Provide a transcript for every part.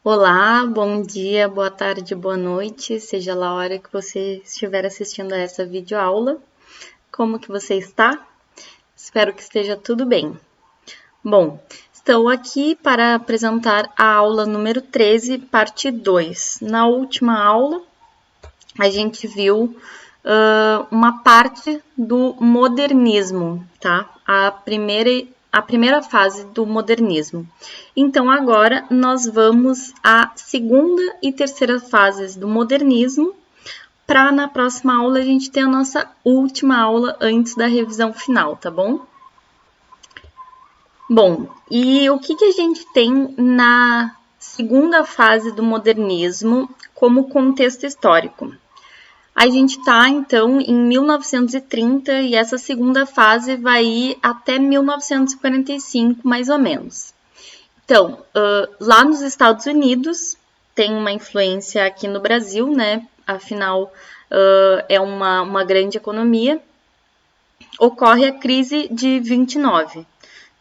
Olá, bom dia, boa tarde, boa noite, seja lá a hora que você estiver assistindo a essa videoaula. Como que você está? Espero que esteja tudo bem. Bom, estou aqui para apresentar a aula número 13, parte 2. Na última aula, a gente viu uma parte do modernismo, tá? A primeira fase do modernismo. Então, agora nós vamos à segunda e terceira fases do modernismo, para na próxima aula a gente ter a nossa última aula antes da revisão final, tá bom? Bom, e o que a gente tem na segunda fase do modernismo como contexto histórico? A gente está, então, em 1930 e essa segunda fase vai ir até 1945, mais ou menos. Então, lá nos Estados Unidos, tem uma influência aqui no Brasil, né? Afinal, é uma grande economia. Ocorre a crise de 29.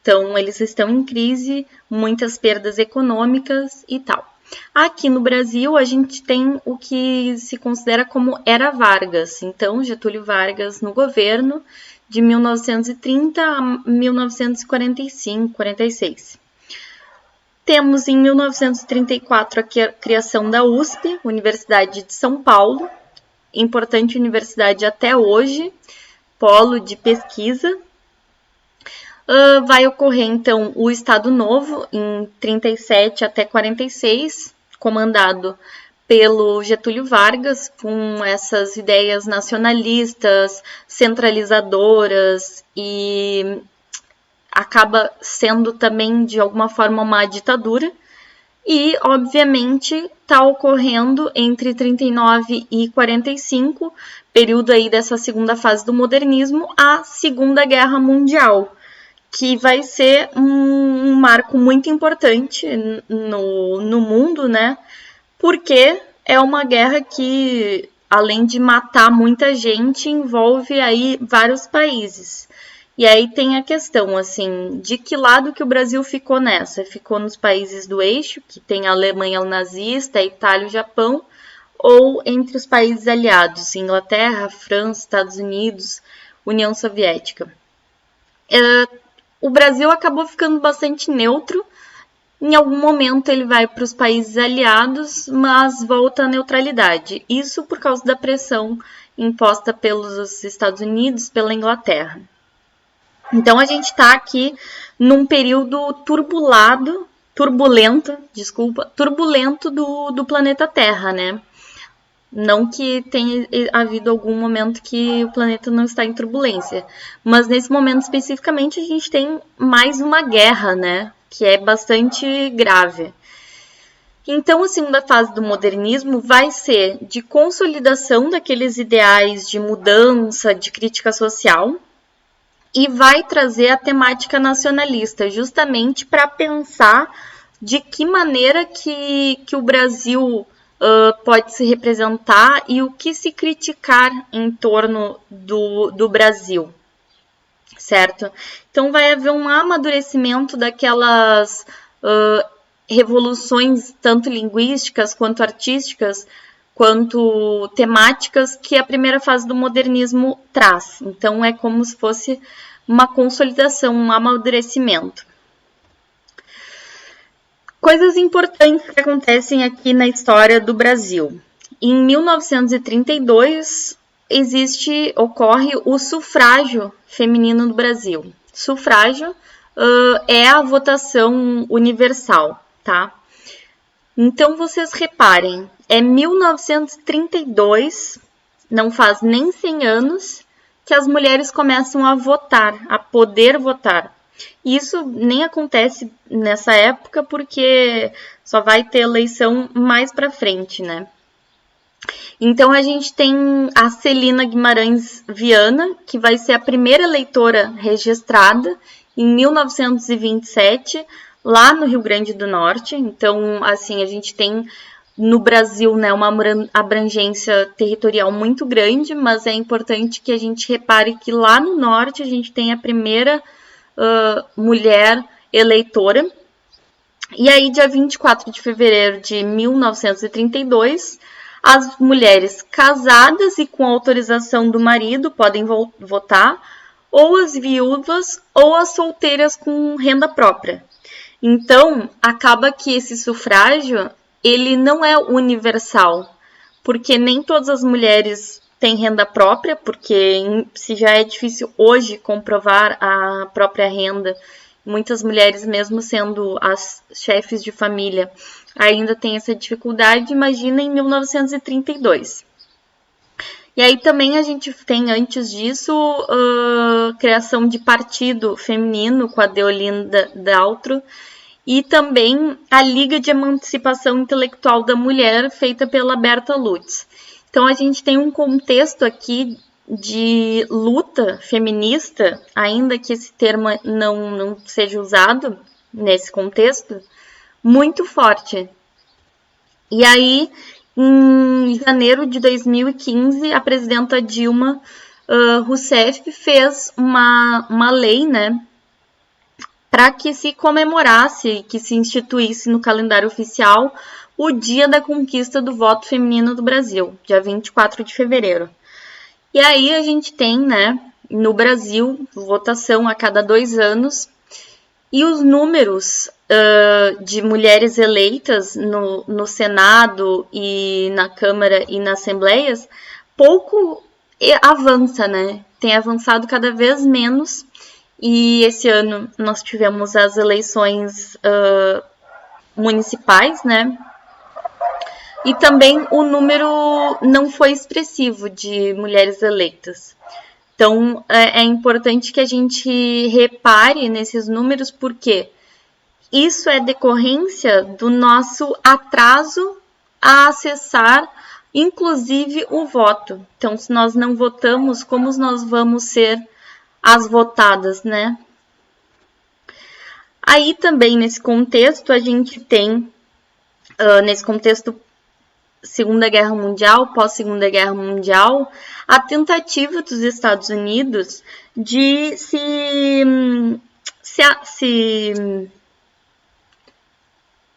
Então, eles estão em crise, muitas perdas econômicas e tal. Aqui no Brasil, a gente tem o que se considera como Era Vargas. Então, Getúlio Vargas no governo de 1930 a 1945, 46. Temos em 1934 a criação da USP, Universidade de São Paulo, importante universidade até hoje, polo de pesquisa. Vai ocorrer, então, o Estado Novo, em 37 até 46, comandado pelo Getúlio Vargas, com essas ideias nacionalistas, centralizadoras e acaba sendo também, de alguma forma, uma ditadura. E, obviamente, está ocorrendo entre 39 e 45, período aí dessa segunda fase do modernismo, a Segunda Guerra Mundial, que vai ser um marco muito importante no mundo, né? Porque é uma guerra que, além de matar muita gente, envolve aí vários países. E aí tem a questão, assim, de que lado que o Brasil ficou nessa? Ficou nos países do eixo, que tem a Alemanha nazista, a Itália e o Japão, ou entre os países aliados, Inglaterra, França, Estados Unidos, União Soviética? O Brasil acabou ficando bastante neutro. Em algum momento ele vai para os países aliados, mas volta à neutralidade. Isso por causa da pressão imposta pelos Estados Unidos, pela Inglaterra. Então a gente está aqui num período turbulento do planeta Terra, né? Não que tenha havido algum momento que o planeta não está em turbulência, mas nesse momento especificamente a gente tem mais uma guerra, né? Que é bastante grave. Então, a segunda fase do modernismo vai ser de consolidação daqueles ideais de mudança, de crítica social, e vai trazer a temática nacionalista, justamente para pensar de que maneira que o Brasil pode se representar e o que se criticar em torno do Brasil, certo? Então vai haver um amadurecimento daquelas revoluções, tanto linguísticas quanto artísticas, quanto temáticas, que a primeira fase do modernismo traz. Então é como se fosse uma consolidação, um amadurecimento. Coisas importantes que acontecem aqui na história do Brasil. Em 1932, ocorre o sufrágio feminino no Brasil. Sufrágio é a votação universal, tá? Então, vocês reparem, é 1932, não faz nem 100 anos, que as mulheres começam a votar, a poder votar. Isso nem acontece nessa época porque só vai ter eleição mais para frente, né? Então a gente tem a Celina Guimarães Viana, que vai ser a primeira eleitora registrada em 1927, lá no Rio Grande do Norte. Então, assim, a gente tem no Brasil, né, uma abrangência territorial muito grande, mas é importante que a gente repare que lá no Norte a gente tem a primeira mulher eleitora. E aí, dia 24 de fevereiro de 1932, as mulheres casadas e com autorização do marido podem votar, ou as viúvas ou as solteiras com renda própria. Então, acaba que esse sufrágio, ele não é universal, porque nem todas as mulheres têm renda própria, porque se já é difícil hoje comprovar a própria renda, muitas mulheres, mesmo sendo as chefes de família, ainda têm essa dificuldade. Imagina em 1932. E aí também a gente tem, antes disso, criação de partido feminino com a Deolinda Daltro, e também a Liga de Emancipação Intelectual da Mulher, feita pela Berta Lutz. Então a gente tem um contexto aqui de luta feminista, ainda que esse termo não seja usado nesse contexto, muito forte. E aí, em janeiro de 2015, a presidenta Dilma Rousseff fez uma lei, né, para que se comemorasse, que se instituísse no calendário oficial o dia da conquista do voto feminino do Brasil, dia 24 de fevereiro. E aí a gente tem, né, no Brasil, votação a cada 2 anos, e os números de mulheres eleitas no Senado e na Câmara e nas Assembleias pouco avança, né? Tem avançado cada vez menos. E esse ano nós tivemos as eleições municipais, né? E também o número não foi expressivo de mulheres eleitas. Então é importante que a gente repare nesses números, porque isso é decorrência do nosso atraso a acessar, inclusive, o voto. Então, se nós não votamos, como nós vamos ser as votadas, né? Aí também, nesse contexto, a gente tem, nesse contexto Segunda Guerra Mundial, pós-Segunda Guerra Mundial, a tentativa dos Estados Unidos de se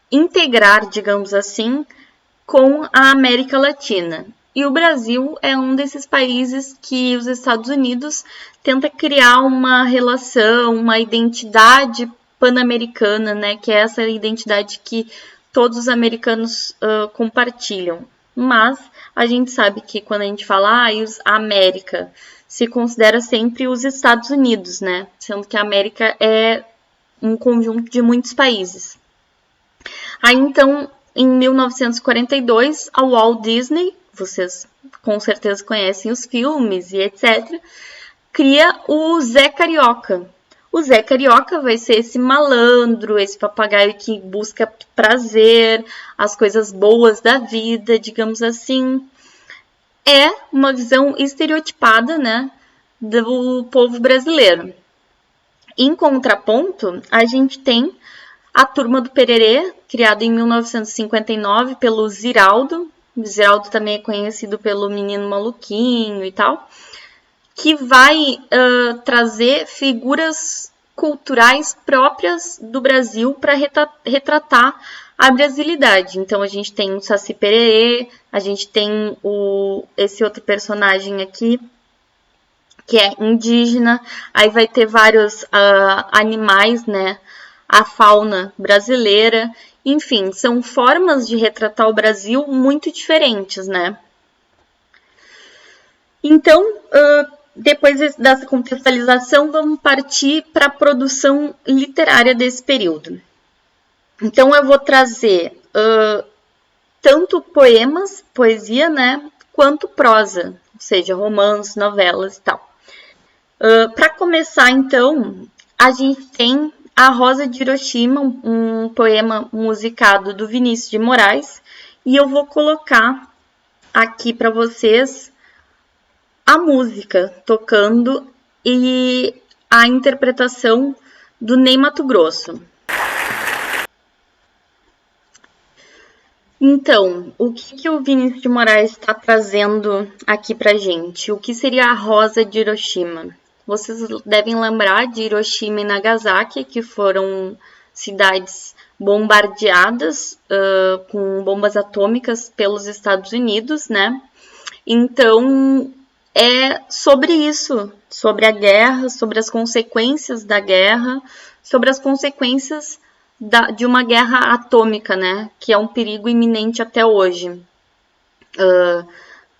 integrar, digamos assim, com a América Latina. E o Brasil é um desses países que os Estados Unidos tenta criar uma relação, uma identidade pan-americana, né, que é essa identidade que todos os americanos compartilham. Mas a gente sabe que quando a gente fala a América, se considera sempre os Estados Unidos, né? Sendo que a América é um conjunto de muitos países. Aí então, em 1942, a Walt Disney, vocês com certeza conhecem os filmes e etc., cria o Zé Carioca. O Zé Carioca vai ser esse malandro, esse papagaio que busca prazer, as coisas boas da vida, digamos assim. É uma visão estereotipada, né, do povo brasileiro. Em contraponto, a gente tem a Turma do Pererê, criada em 1959 pelo Ziraldo. O Ziraldo também é conhecido pelo Menino Maluquinho e tal, que vai trazer figuras culturais próprias do Brasil para retratar a brasilidade. Então, a gente tem o Saci Pererê, a gente tem esse outro personagem aqui, que é indígena, aí vai ter vários animais, né? A fauna brasileira, enfim, são formas de retratar o Brasil muito diferentes, né? Então, depois dessa contextualização, vamos partir para a produção literária desse período. Então, eu vou trazer tanto poemas, poesia, né, quanto prosa, ou seja, romances, novelas e tal. Para começar, então, a gente tem A Rosa de Hiroshima, um poema musicado do Vinícius de Moraes, e eu vou colocar aqui para vocês a música tocando e a interpretação do Ney Matogrosso. Então, o que o Vinícius de Moraes está trazendo aqui pra gente? O que seria a Rosa de Hiroshima? Vocês devem lembrar de Hiroshima e Nagasaki, que foram cidades bombardeadas com bombas atômicas pelos Estados Unidos, né? Então, é sobre isso, sobre a guerra, sobre as consequências da guerra, sobre as consequências de uma guerra atômica, né? Que é um perigo iminente até hoje.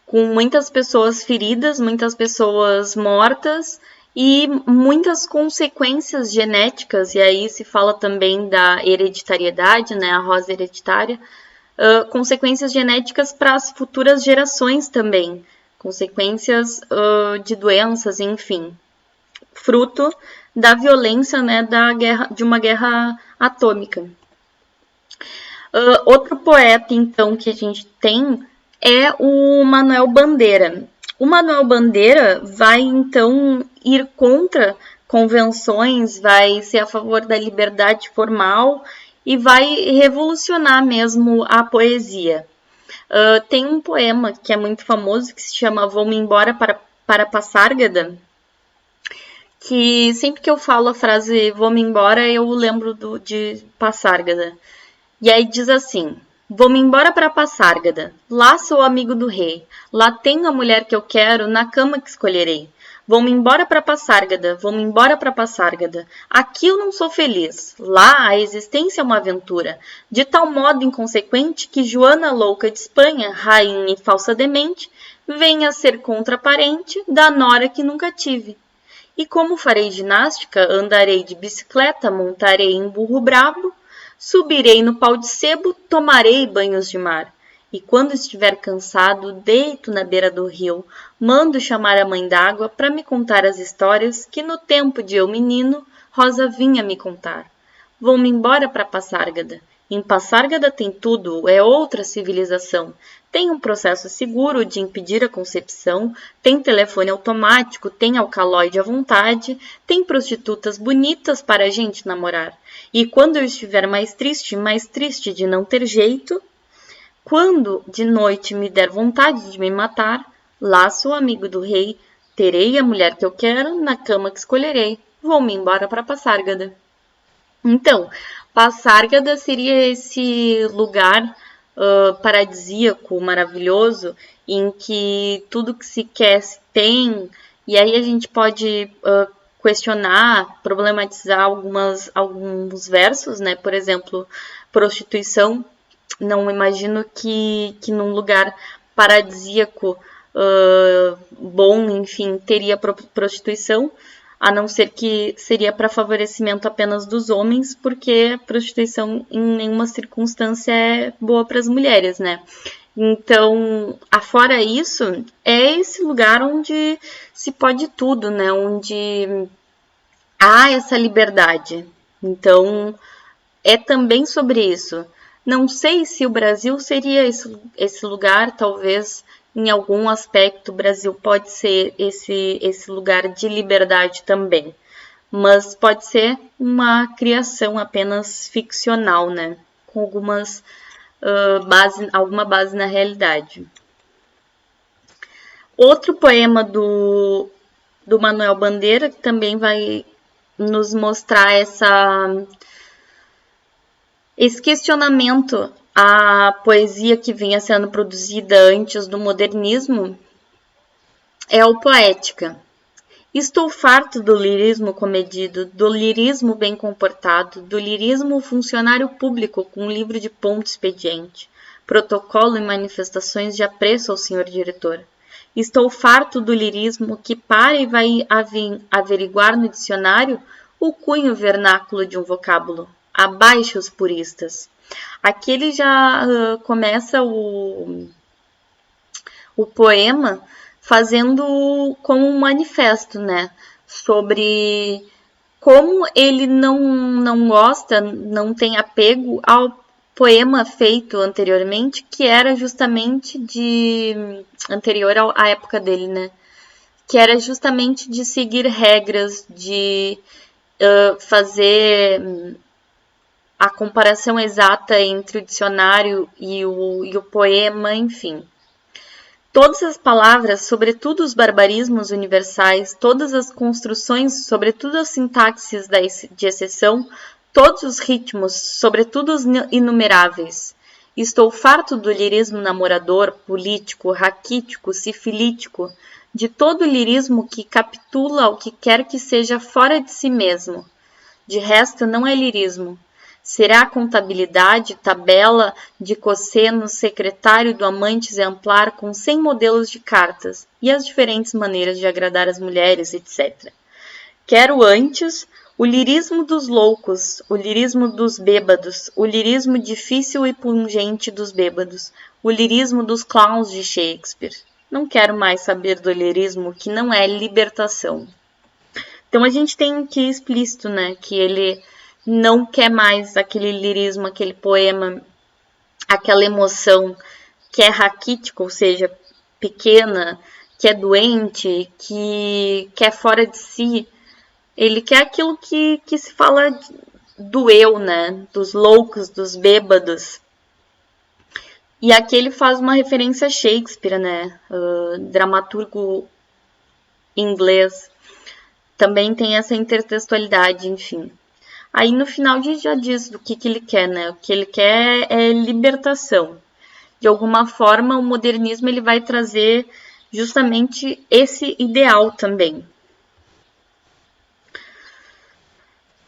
Com muitas pessoas feridas, muitas pessoas mortas e muitas consequências genéticas, e aí se fala também da hereditariedade, né, a rosa hereditária, consequências genéticas para as futuras gerações também, consequências de doenças, enfim, fruto da violência, né, de uma guerra atômica. Outro poeta, então, que a gente tem é o Manuel Bandeira. O Manuel Bandeira vai, então, ir contra convenções, vai ser a favor da liberdade formal e vai revolucionar mesmo a poesia. Tem um poema que é muito famoso que se chama Vou-me embora para Passárgada, que sempre que eu falo a frase vou-me embora, eu lembro de Passárgada. E aí diz assim: vou-me embora para Passárgada, lá sou amigo do rei, lá tenho a mulher que eu quero, na cama que escolherei. Vou-me embora para Passárgada, vou-me embora para Passárgada, aqui eu não sou feliz, lá a existência é uma aventura, de tal modo inconsequente que Joana louca de Espanha, rainha e falsa demente, venha a ser contraparente da nora que nunca tive. E como farei ginástica, andarei de bicicleta, montarei em burro brabo, subirei no pau de sebo, tomarei banhos de mar. E quando estiver cansado, deito na beira do rio, mando chamar a mãe d'água para me contar as histórias que no tempo de eu menino, Rosa vinha me contar. Vou-me embora para Passárgada. Em Passárgada tem tudo, é outra civilização. Tem um processo seguro de impedir a concepção, tem telefone automático, tem alcaloide à vontade, tem prostitutas bonitas para a gente namorar. E quando eu estiver mais triste de não ter jeito, quando de noite me der vontade de me matar, lá sou amigo do rei, terei a mulher que eu quero, na cama que escolherei, vou-me embora para Passárgada. Então, Passárgada seria esse lugar paradisíaco, maravilhoso, em que tudo que se quer se tem, e aí a gente pode questionar, problematizar alguns versos, né? Por exemplo, prostituição. Não imagino que num lugar paradisíaco, bom, enfim, teria prostituição, a não ser que seria para favorecimento apenas dos homens, porque a prostituição em nenhuma circunstância é boa para as mulheres, né? Então, afora isso, é esse lugar onde se pode tudo, né? Onde há essa liberdade. Então, é também sobre isso. Não sei se o Brasil seria esse lugar, talvez em algum aspecto o Brasil pode ser esse lugar de liberdade também. Mas pode ser uma criação apenas ficcional, né? Com alguma base na realidade. Outro poema do Manuel Bandeira, que também vai nos mostrar esse questionamento à poesia que vinha sendo produzida antes do modernismo, é o Poética. Estou farto do lirismo comedido, do lirismo bem comportado, do lirismo funcionário público com livro de ponto expediente, protocolo e manifestações de apreço ao senhor diretor. Estou farto do lirismo que para e vai averiguar no dicionário o cunho vernáculo de um vocábulo. Abaixo os puristas. Aqui ele já começa o poema fazendo como um manifesto, né? Sobre como ele não gosta, não tem apego ao poema feito anteriormente, que era justamente anterior à época dele, né? Que era justamente de seguir regras, de fazer a comparação exata entre o dicionário e o poema, enfim. Todas as palavras, sobretudo os barbarismos universais, todas as construções, sobretudo as sintaxes de exceção, todos os ritmos, sobretudo os inumeráveis. Estou farto do lirismo namorador, político, raquítico, sifilítico, de todo o lirismo que capitula ao que quer que seja fora de si mesmo. De resto, não é lirismo. Será a contabilidade, tabela de cosseno, secretário do amante exemplar com 100 modelos de cartas e as diferentes maneiras de agradar as mulheres, etc. Quero antes o lirismo dos loucos, o lirismo dos bêbados, o lirismo difícil e pungente dos bêbados, o lirismo dos clowns de Shakespeare. Não quero mais saber do lirismo que não é libertação. Então a gente tem aqui explícito, né, que ele não quer mais aquele lirismo, aquele poema, aquela emoção que é raquítica, ou seja, pequena, que é doente, que é fora de si. Ele quer aquilo que se fala do eu, né? Dos loucos, dos bêbados. E aqui ele faz uma referência a Shakespeare, né? Dramaturgo inglês. Também tem essa intertextualidade, enfim. Aí no final já diz do que ele quer, né? O que ele quer é libertação. De alguma forma, o modernismo ele vai trazer justamente esse ideal também.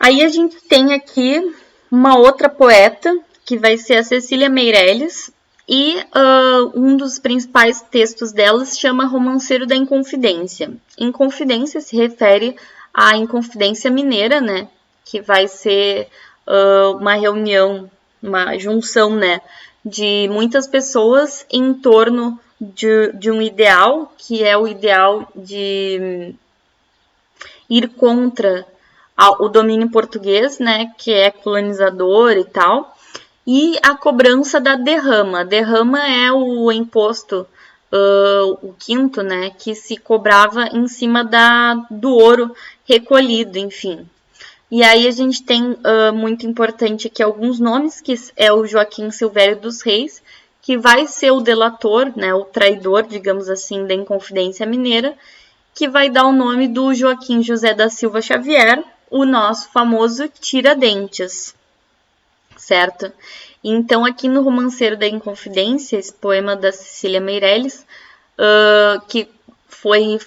Aí a gente tem aqui uma outra poeta, que vai ser a Cecília Meirelles, e um dos principais textos dela se chama Romanceiro da Inconfidência. Inconfidência se refere à Inconfidência Mineira, né? Que vai ser uma reunião, uma junção, né? De muitas pessoas em torno de um ideal, que é o ideal de ir contra o domínio português, né, que é colonizador e tal, e a cobrança da derrama. A derrama é o imposto, o quinto, né, que se cobrava em cima do ouro recolhido, enfim. E aí a gente tem muito importante aqui alguns nomes, que é o Joaquim Silvério dos Reis, que vai ser o delator, né, o traidor, digamos assim, da Inconfidência Mineira, que vai dar o nome do Joaquim José da Silva Xavier, o nosso famoso Tiradentes, certo? Então, aqui no Romanceiro da Inconfidência, esse poema da Cecília Meirelles, que foi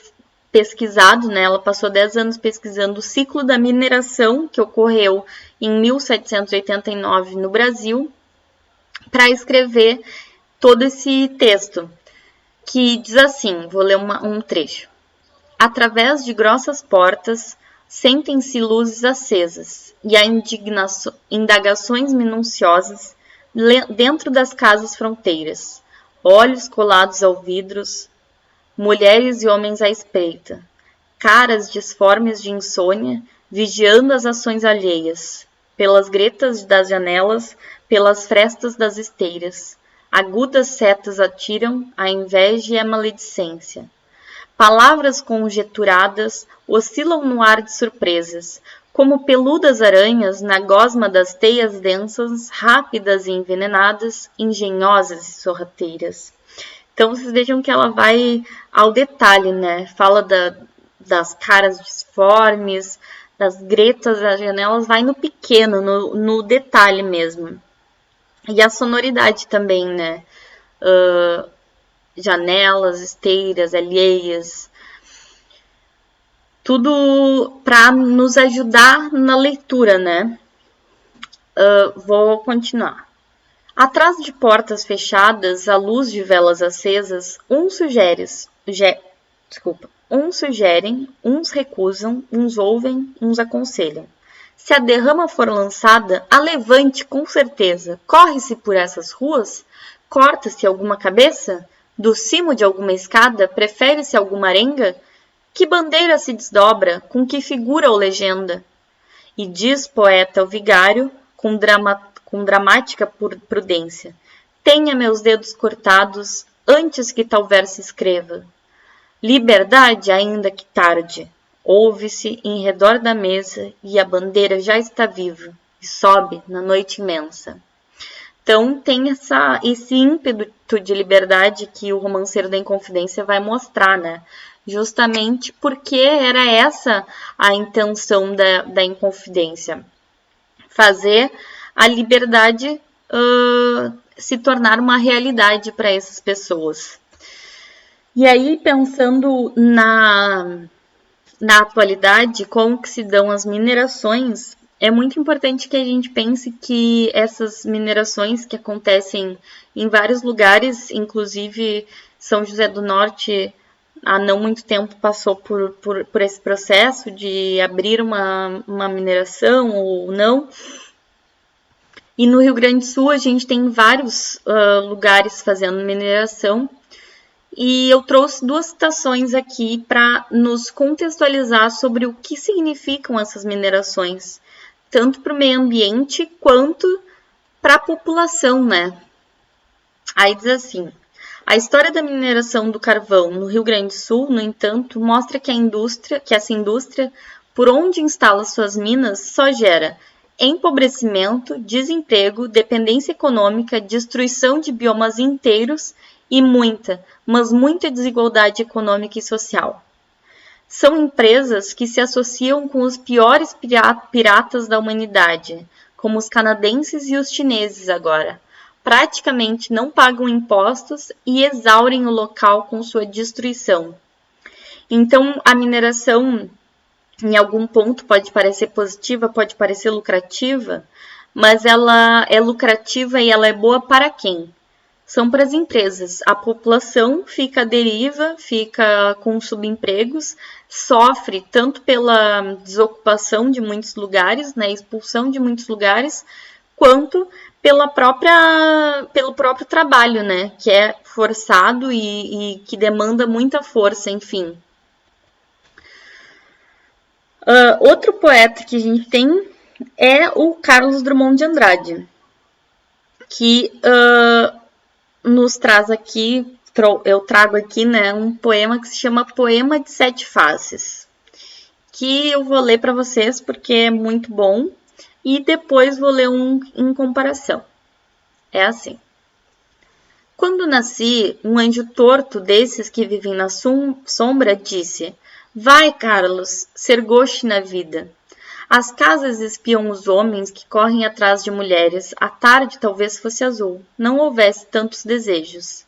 pesquisado, né? Ela passou 10 anos pesquisando o ciclo da mineração que ocorreu em 1789 no Brasil, para escrever todo esse texto, que diz assim, vou ler um trecho. Através de grossas portas, sentem-se luzes acesas, e há indagações minuciosas dentro das casas fronteiras, olhos colados ao vidros, mulheres e homens à espreita, caras disformes de insônia, vigiando as ações alheias, pelas gretas das janelas, pelas frestas das esteiras, agudas setas atiram a inveja e a maledicência. Palavras conjeturadas oscilam no ar de surpresas, como peludas aranhas na gosma das teias densas, rápidas e envenenadas, engenhosas e sorrateiras. Então, vocês vejam que ela vai ao detalhe, né? Fala das caras disformes, das gretas das janelas, vai no pequeno, no detalhe mesmo. E a sonoridade também, né? Janelas, esteiras, alheias, tudo para nos ajudar na leitura, né? Vou continuar. Atrás de portas fechadas, à luz de velas acesas, uns sugerem, uns recusam, uns ouvem, uns aconselham. Se a derrama for lançada, alevante com certeza. Corre-se por essas ruas? Corta-se alguma cabeça? Do cimo de alguma escada, prefere-se alguma arenga? Que bandeira se desdobra? Com que figura ou legenda? E diz poeta ao vigário, com dramática prudência, tenha meus dedos cortados antes que tal verso escreva. Liberdade, ainda que tarde, ouve-se em redor da mesa e a bandeira já está viva e sobe na noite imensa. Então, tem esse ímpeto de liberdade que o Romanceiro da Inconfidência vai mostrar, né? Justamente porque era essa a intenção da Inconfidência. fazer a liberdade se tornar uma realidade para essas pessoas. E aí, pensando na atualidade, como que se dão as minerações, é muito importante que a gente pense que essas minerações que acontecem em vários lugares, inclusive São José do Norte, há não muito tempo passou por esse processo de abrir uma mineração ou não. E no Rio Grande do Sul a gente tem vários lugares fazendo mineração. E eu trouxe duas citações aqui para nos contextualizar sobre o que significam essas minerações, tanto para o meio ambiente quanto para a população, né? Aí diz assim: a história da mineração do carvão no Rio Grande do Sul, no entanto, mostra que essa indústria, por onde instala suas minas, só gera empobrecimento, desemprego, dependência econômica, destruição de biomas inteiros e muita, mas muita desigualdade econômica e social. São empresas que se associam com os piores piratas da humanidade, como os canadenses e os chineses agora. Praticamente não pagam impostos e exaurem o local com sua destruição. Então, a mineração, em algum ponto, pode parecer positiva, pode parecer lucrativa, mas ela é lucrativa e ela é boa para quem? São para as empresas. A população fica à deriva, fica com subempregos, sofre tanto pela desocupação de muitos lugares, né, expulsão de muitos lugares, quanto pelo próprio trabalho, né, que é forçado e que demanda muita força, enfim. Outro poeta que a gente tem é o Carlos Drummond de Andrade, que nos traz aqui, eu trago aqui, né, um poema que se chama Poema de Sete Faces, que eu vou ler para vocês porque é muito bom e depois vou ler um em comparação. É assim: quando nasci, um anjo torto desses que vivem na sombra disse: vai, Carlos, ser goste na vida. As casas espiam os homens que correm atrás de mulheres. A tarde talvez fosse azul, não houvesse tantos desejos.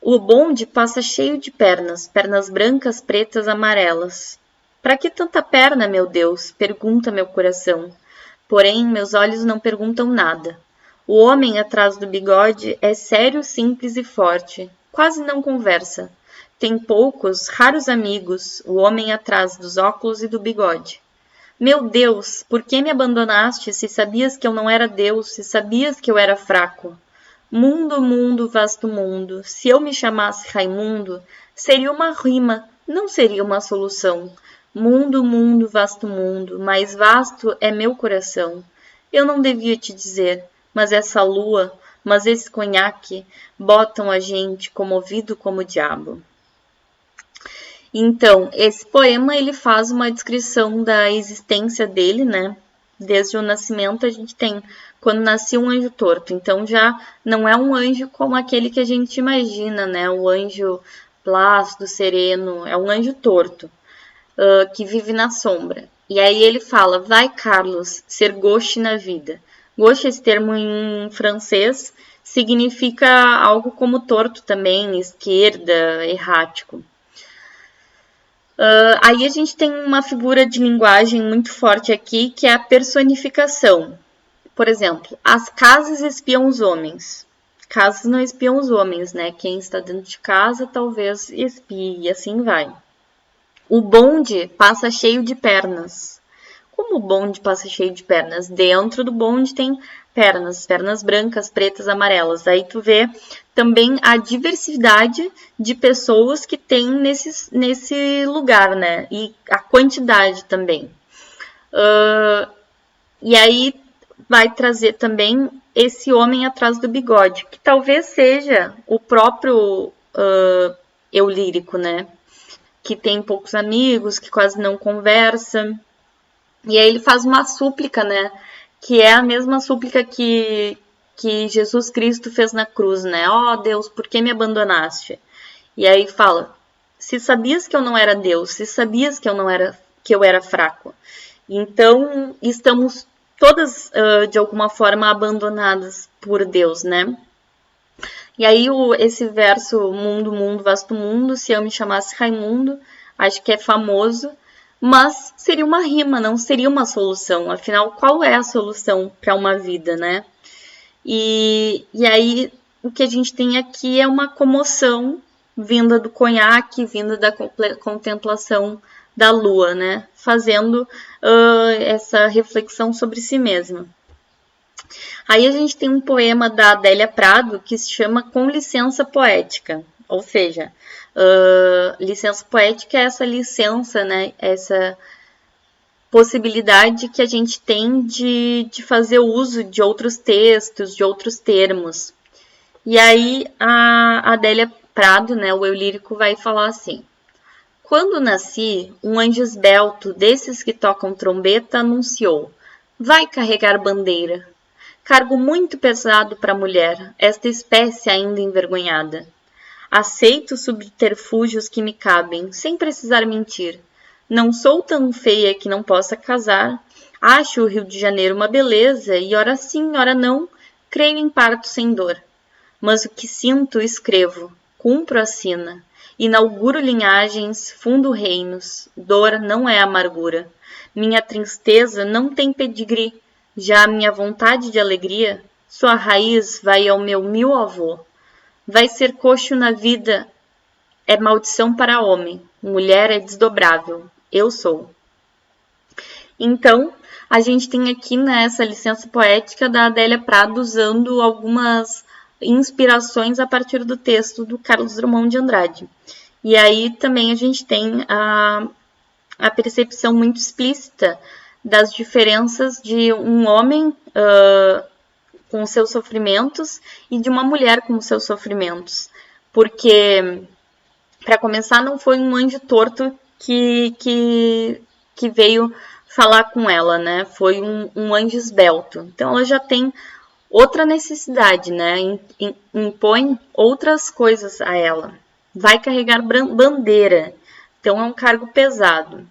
O bonde passa cheio de pernas, pernas brancas, pretas, amarelas. Para que tanta perna, meu Deus? Pergunta meu coração. Porém, meus olhos não perguntam nada. O homem atrás do bigode é sério, simples e forte. Quase não conversa. Tem poucos, raros amigos, o homem atrás dos óculos e do bigode. Meu Deus, por que me abandonaste se sabias que eu não era Deus, se sabias que eu era fraco? Mundo, mundo, vasto mundo, se eu me chamasse Raimundo, seria uma rima, não seria uma solução. Mundo, mundo, vasto mundo, mais vasto é meu coração. Eu não devia te dizer, mas essa lua, mas esse conhaque, botam a gente comovido como o diabo. Então, esse poema ele faz uma descrição da existência dele, né? Desde o nascimento a gente tem quando nascia um anjo torto. Então já não é um anjo como aquele que a gente imagina, né? O anjo plácido, sereno, é um anjo torto que vive na sombra. E aí ele fala: vai, Carlos, ser gauche na vida. Gauche, esse termo em francês, significa algo como torto também, esquerda, errático. Aí a gente tem uma figura de linguagem muito forte aqui, que é a personificação. Por exemplo, as casas espiam os homens. Casas não espiam os homens, né? Quem está dentro de casa talvez espie, e assim vai. O bonde passa cheio de pernas. Como o bonde passa cheio de pernas? Dentro do bonde tem pernas brancas, pretas, amarelas. Aí tu vê também a diversidade de pessoas que tem nesse lugar, né? E a quantidade também. E aí vai trazer também esse homem atrás do bigode, que talvez seja o próprio eu lírico, né? Que tem poucos amigos, que quase não conversa. E aí ele faz uma súplica, né? Que é a mesma súplica que Jesus Cristo fez na cruz, né? Ó Deus, por que me abandonaste? E aí fala: se sabias que eu não era Deus, se sabias que eu era fraco. Então estamos todas de alguma forma abandonadas por Deus, né? E aí esse verso mundo, mundo, vasto mundo, se eu me chamasse Raimundo, acho que é famoso, mas seria uma rima, não seria uma solução. Afinal, qual é a solução para uma vida, né? E aí o que a gente tem aqui é uma comoção vinda do conhaque, vinda da contemplação da lua, né? Fazendo essa reflexão sobre si mesma. Aí a gente tem um poema da Adélia Prado que se chama Com Licença Poética, ou seja, licença poética é essa licença, né? Essa possibilidade que a gente tem de fazer uso de outros textos, de outros termos. E aí a Adélia Prado, né, o eu lírico, vai falar assim: quando nasci, um anjo esbelto desses que tocam trombeta anunciou: vai carregar bandeira. Cargo muito pesado para a mulher, esta espécie ainda envergonhada. Aceito subterfúgios que me cabem, sem precisar mentir. Não sou tão feia que não possa casar. Acho o Rio de Janeiro uma beleza, e ora sim, ora não, creio em parto sem dor. Mas o que sinto, escrevo, cumpro a sina. Inauguro linhagens, fundo reinos, dor não é amargura. Minha tristeza não tem pedigree, já a minha vontade de alegria, sua raiz vai ao meu mil avô. Vai ser coxo na vida é maldição para homem, mulher é desdobrável, eu sou. Então, a gente tem aqui nessa licença poética da Adélia Prado usando algumas inspirações a partir do texto do Carlos Drummond de Andrade. E aí também a gente tem a percepção muito explícita das diferenças de um homem com seus sofrimentos e de uma mulher com seus sofrimentos. Porque, para começar, não foi um anjo torto que veio falar com ela, né? Foi um anjo esbelto. Então, ela já tem outra necessidade, né? Impõe outras coisas a ela. Vai carregar bandeira. Então, é um cargo pesado.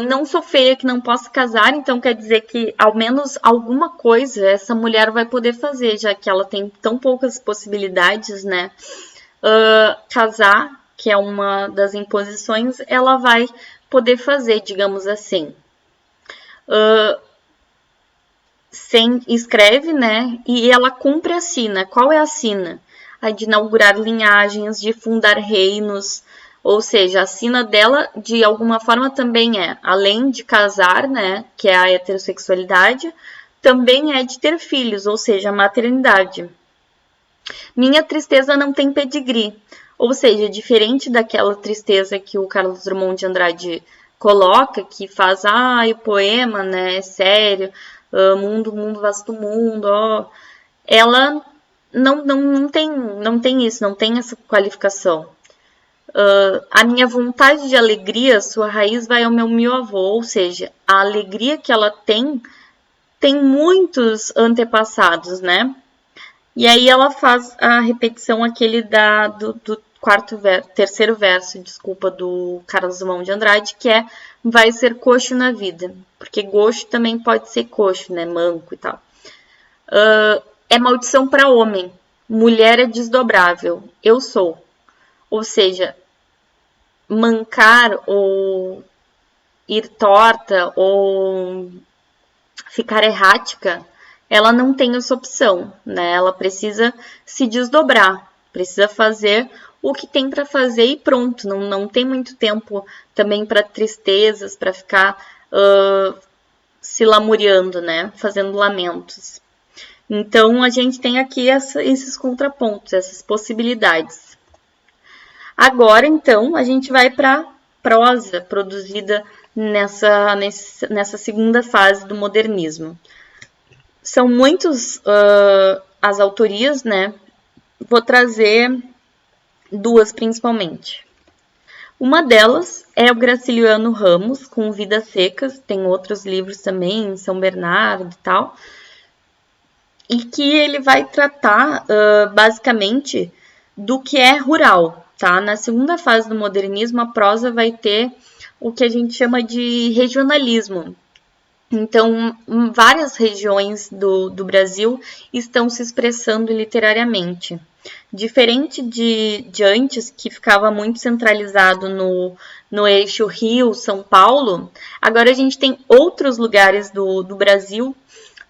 Não sou feia que não posso casar, então quer dizer que ao menos alguma coisa essa mulher vai poder fazer, já que ela tem tão poucas possibilidades, né? Casar, que é uma das imposições, ela vai poder fazer, digamos assim. Escreve, né? E ela cumpre a sina. Qual é a sina? A de inaugurar linhagens, de fundar reinos. Ou seja, a sina dela, de alguma forma, também é, além de casar, né, que é a heterossexualidade, também é de ter filhos, ou seja, a maternidade. Minha tristeza não tem pedigree, ou seja, diferente daquela tristeza que o Carlos Drummond de Andrade coloca, que faz, o poema, né, é sério, mundo, mundo, vasto mundo, ela não tem isso, não tem essa qualificação. A minha vontade de alegria, sua raiz vai ao meu avô, ou seja, a alegria que ela tem muitos antepassados, né? E aí ela faz a repetição aquele do terceiro verso, desculpa, do Carlos Drummond de Andrade, que é vai ser coxo na vida, porque goxo também pode ser coxo, né? Manco e tal. É maldição para homem, mulher é desdobrável, eu sou. Ou seja, mancar ou ir torta ou ficar errática, ela não tem essa opção, né? Ela precisa se desdobrar, precisa fazer o que tem para fazer e pronto. Não tem muito tempo também para tristezas, para ficar se lamuriando, né? Fazendo lamentos. Então, a gente tem aqui esses contrapontos, essas possibilidades. Agora, então, a gente vai para a prosa produzida nessa segunda fase do modernismo. São muitos as autorias, né? Vou trazer duas principalmente. Uma delas é o Graciliano Ramos, com Vidas Secas, tem outros livros também, São Bernardo e tal, e que ele vai tratar basicamente do que é rural. Tá? Na segunda fase do modernismo, a prosa vai ter o que a gente chama de regionalismo. Então, várias regiões do Brasil estão se expressando literariamente. Diferente de antes, que ficava muito centralizado no eixo Rio-São Paulo, agora a gente tem outros lugares do Brasil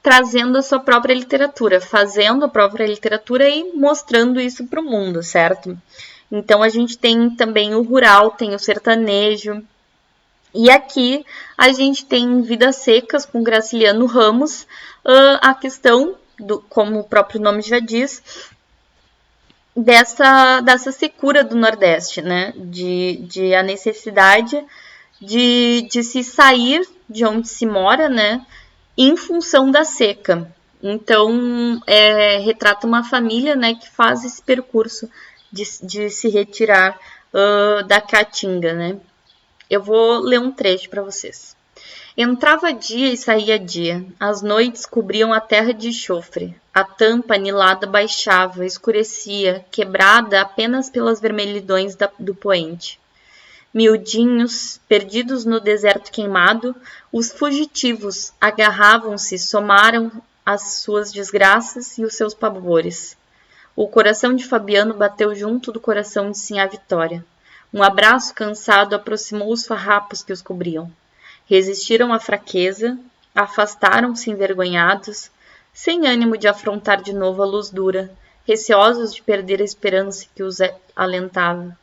trazendo a sua própria literatura, fazendo a própria literatura e mostrando isso para o mundo, certo? Então a gente tem também o rural, tem o sertanejo, e aqui a gente tem Vidas Secas com Graciliano Ramos, a questão, como o próprio nome já diz, dessa secura do Nordeste, né? De a necessidade de se sair de onde se mora, né? Em função da seca. Então, retrata uma família, né, que faz esse percurso de se retirar da caatinga, né? Eu vou ler um trecho para vocês. Entrava dia e saía dia. As noites cobriam a terra de enxofre. A tampa anilada baixava, escurecia, quebrada apenas pelas vermelhidões do poente. Miudinhos, perdidos no deserto queimado, os fugitivos agarravam-se, somaram as suas desgraças e os seus pavores. O coração de Fabiano bateu junto do coração de Sinhá Vitória. Um abraço cansado aproximou os farrapos que os cobriam. Resistiram à fraqueza, afastaram-se envergonhados, sem ânimo de afrontar de novo a luz dura, receosos de perder a esperança que os alentava.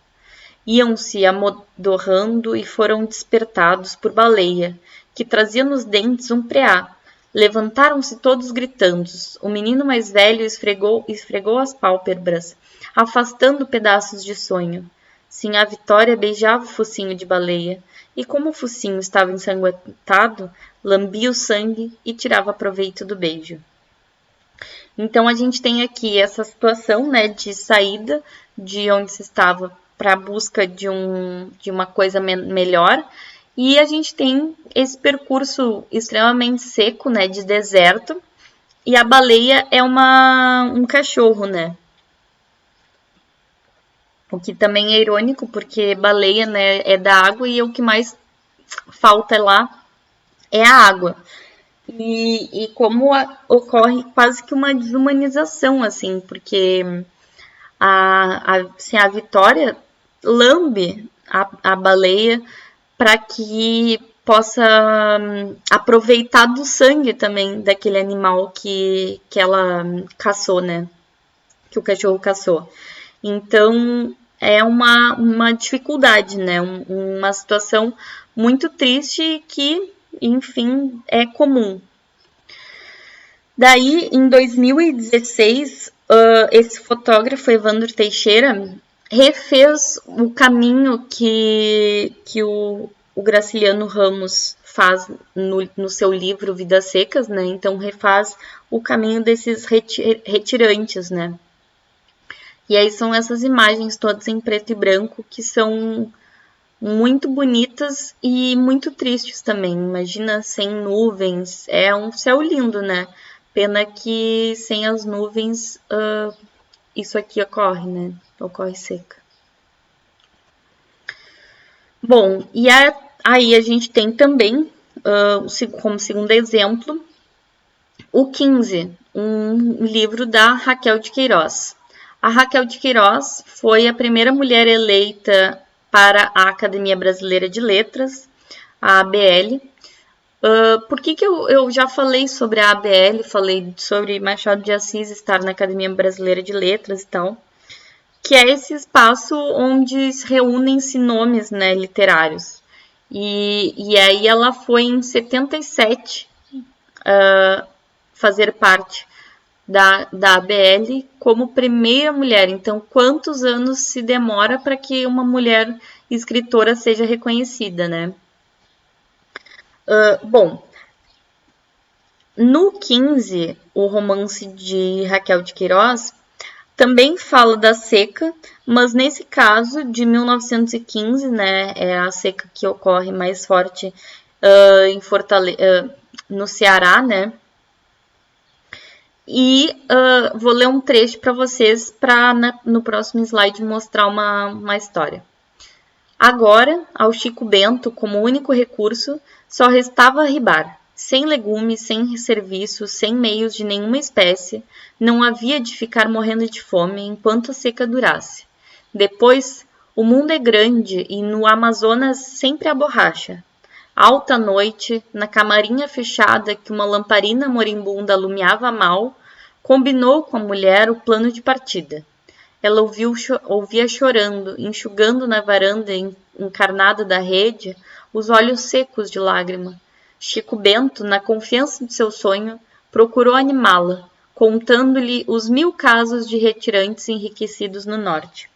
Iam-se amodorrando e foram despertados por Baleia, que trazia nos dentes um preá. Levantaram-se todos gritando. O menino mais velho esfregou as pálpebras, afastando pedaços de sonho. Sinhá Vitória beijava o focinho de Baleia, e como o focinho estava ensanguentado, lambia o sangue e tirava proveito do beijo. Então a gente tem aqui essa situação, né, de saída de onde se estava para a busca de uma coisa melhor, e a gente tem esse percurso extremamente seco, né, de deserto, e a baleia é um cachorro, né? O que também é irônico, porque baleia, né, é da água e o que mais falta lá é a água. E como ocorre quase que uma desumanização, assim, porque assim, a Vitória lambe a baleia para que possa aproveitar do sangue também daquele animal que ela caçou, né? Que o cachorro caçou. Então, é uma dificuldade, né? Uma situação muito triste que, enfim, é comum. Daí, em 2016, esse fotógrafo, Evandro Teixeira, refez o caminho que o Graciliano Ramos faz no seu livro Vidas Secas, né? Então, refaz o caminho desses retirantes, né? E aí são essas imagens todas em preto e branco que são muito bonitas e muito tristes também. Imagina sem nuvens, é um céu lindo, né? Pena que sem as nuvens isso aqui ocorre, né? Ocorre seca. Bom, e aí a gente tem também, como segundo exemplo, o 15, um livro da Raquel de Queiroz. A Raquel de Queiroz foi a primeira mulher eleita para a Academia Brasileira de Letras, a ABL. Por que eu já falei sobre a ABL, falei sobre Machado de Assis estar na Academia Brasileira de Letras e tal, que é esse espaço onde se reúnem-se nomes, né, literários. E aí ela foi em 77 fazer parte da ABL como primeira mulher. Então, quantos anos se demora para que uma mulher escritora seja reconhecida, né? Bom, no 15, o romance de Raquel de Queiroz também fala da seca, mas nesse caso de 1915, né, é a seca que ocorre mais forte em no Ceará, né? E vou ler um trecho para vocês para no próximo slide mostrar uma história. Agora, ao Chico Bento, como único recurso, só restava arribar. sem legumes, sem serviços, sem meios de nenhuma espécie, não havia de ficar morrendo de fome enquanto a seca durasse. Depois, o mundo é grande e no Amazonas sempre há borracha. Alta noite, na camarinha fechada que uma lamparina moribunda alumiava mal, combinou com a mulher o plano de partida. Ela ouvia chorando, enxugando na varanda encarnada da rede, os olhos secos de lágrima. Chico Bento, na confiança de seu sonho, procurou animá-la, contando-lhe os 1000 casos de retirantes enriquecidos no norte.